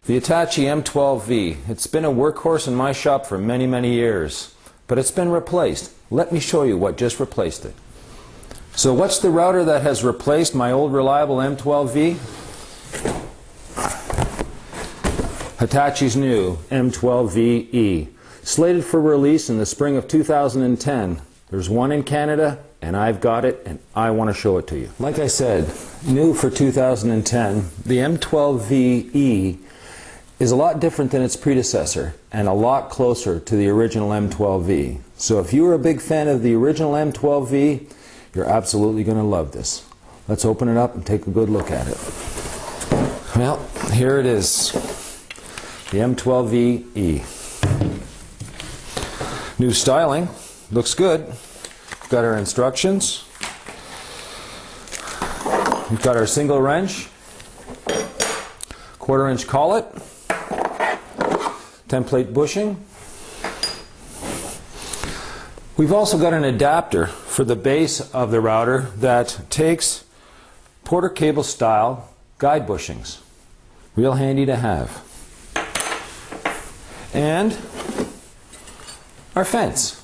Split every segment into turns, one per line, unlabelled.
The Hitachi M12V. It's been a workhorse in my shop for many, many years, but it's been replaced. Let me show you what just replaced it. So what's the router that has replaced my old reliable M12V? Hitachi's new M12VE, slated for release in the spring of 2010. There's one in Canada, and I've got it, and I want to show it to you. Like I said, new for 2010, the M12VE is a lot different than its predecessor and a lot closer to the original M12V. So if you were a big fan of the original M12V, you're absolutely going to love this. Let's open it up and take a good look at it. Well, here it is, the M12VE. New styling, looks good. We've got our instructions. We've got our single wrench, 1/4-inch collet, template bushing. We've also got an adapter for the base of the router that takes Porter cable style guide bushings. Real handy to have. And our fence.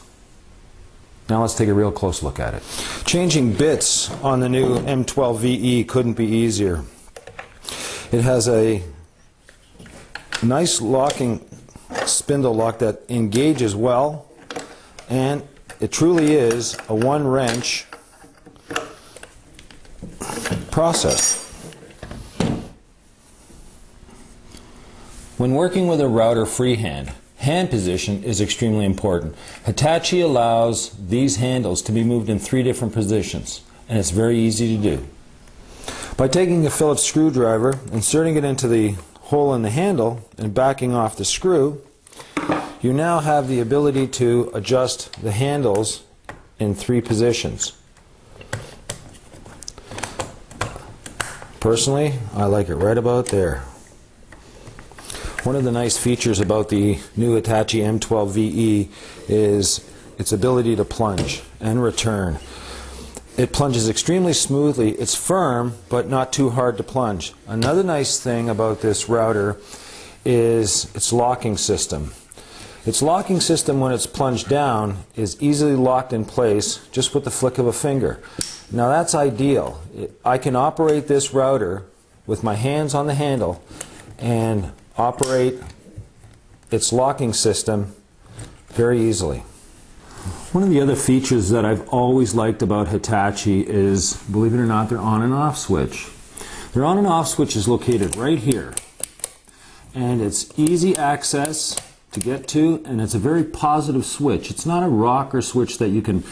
Now let's take a real close look at it. Changing bits on the new M12VE couldn't be easier. It has a nice locking spindle lock that engages well, and it truly is a one wrench process. When working with a router freehand, hand position is extremely important. Hitachi allows these handles to be moved in 3 different positions, and it's very easy to do. By taking a Phillips screwdriver, inserting it into the hole in the handle, and backing off the screw, you now have the ability to adjust the handles in 3 positions. Personally, I like it right about there. One of the nice features about the new Hitachi M12VE is its ability to plunge and return. It plunges extremely smoothly. It's firm, but not too hard to plunge. Another nice thing about this router is its locking system. Its locking system, when it's plunged down, is easily locked in place just with the flick of a finger. Now that's ideal. I can operate this router with my hands on the handle and operate its locking system very easily. One of the other features that I've always liked about Hitachi is, believe it or not, their on and off switch. Their on and off switch is located right here, and it's easy access to get to, and it's a very positive switch. It's not a rocker switch that you can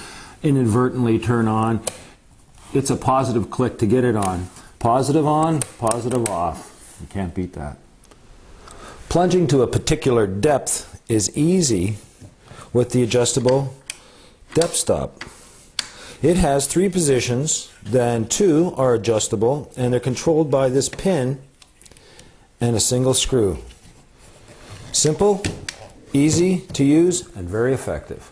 inadvertently turn on. It's a positive click to get it on. Positive on, positive off. You can't beat that. Plunging to a particular depth is easy with the adjustable depth stop. It has 3 positions, then 2 are adjustable, and they're controlled by this pin and a single screw. Simple, easy to use, and very effective.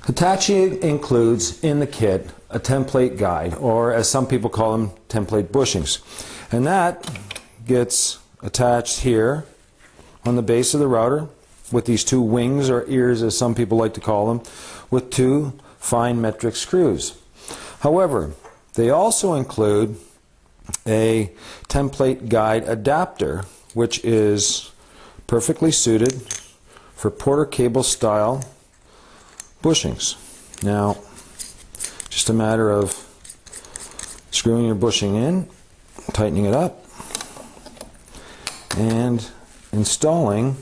Hitachi includes in the kit a template guide, or as some people call them, template bushings. And that gets attached here on the base of the router with these 2 wings, or ears as some people like to call them, with 2 fine metric screws. However, they also include a template guide adapter, which is perfectly suited for Porter cable style bushings. Now, just a matter of screwing your bushing in, tightening it up, and installing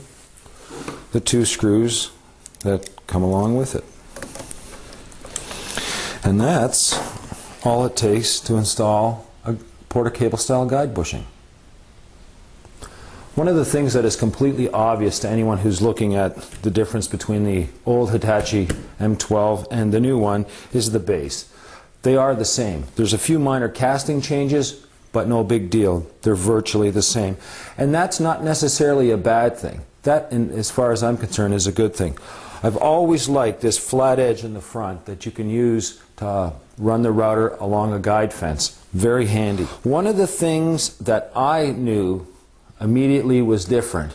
the 2 screws that come along with it. And that's all it takes to install a Porter cable style guide bushing. One of the things that is completely obvious to anyone who's looking at the difference between the old Hitachi M12 and the new one is the base. They are the same. There's a few minor casting changes, but no big deal. They're virtually the same. And that's not necessarily a bad thing. That, as far as I'm concerned, is a good thing. I've always liked this flat edge in the front that you can use to run the router along a guide fence. Very handy. One of the things that I knew immediately was different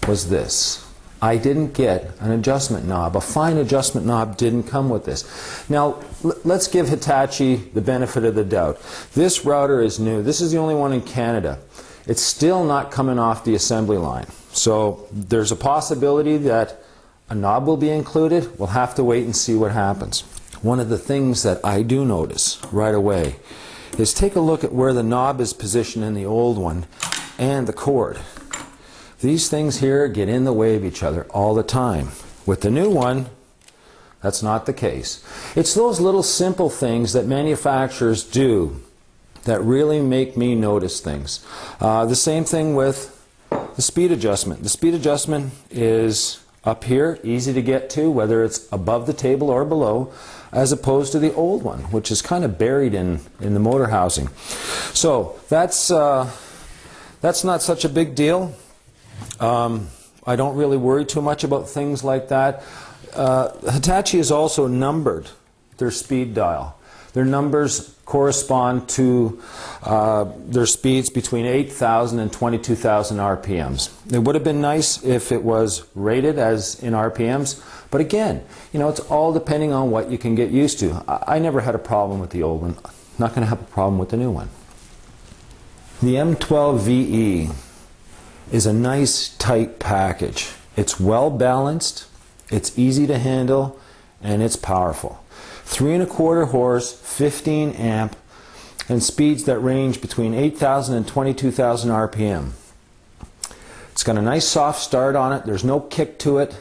was this. I didn't get an adjustment knob. A fine adjustment knob didn't come with this. Now, let's give Hitachi the benefit of the doubt. This router is new. This is the only one in Canada. It's still not coming off the assembly line. So there's a possibility that a knob will be included. We'll have to wait and see what happens. One of the things that I do notice right away is take a look at where the knob is positioned in the old one and the cord. These things here get in the way of each other all the time. With the new one, that's not the case. It's those little simple things that manufacturers do that really make me notice things. The same thing with the speed adjustment. The speed adjustment is up here, easy to get to, whether it's above the table or below, as opposed to the old one, which is kind of buried in the motor housing. So that's not such a big deal. I don't really worry too much about things like that. Hitachi has also numbered their speed dial. Their numbers correspond to their speeds between 8,000 and 22,000 RPMs. It would have been nice if it was rated as in RPMs, but again, you know, it's all depending on what you can get used to. I never had a problem with the old one. Not going to have a problem with the new one. The M12VE is a nice tight package. It's well balanced, it's easy to handle, and it's powerful. 3¼ horse, 15 amp, and speeds that range between 8,000 and 22,000 RPM. It's got a nice soft start on it. There's no kick to it.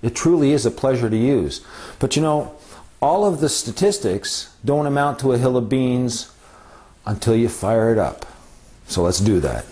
It truly is a pleasure to use. But you know, all of the statistics don't amount to a hill of beans until you fire it up. So let's do that.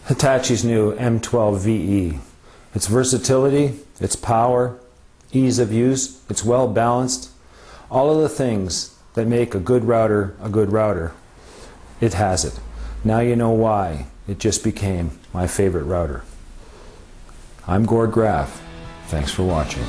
Hitachi's new M12VE. Its versatility, its power, ease of use, it's well balanced. All of the things that make a good router, it has it. Now you know why it just became my favorite router. I'm Gord Graff. Thanks for watching.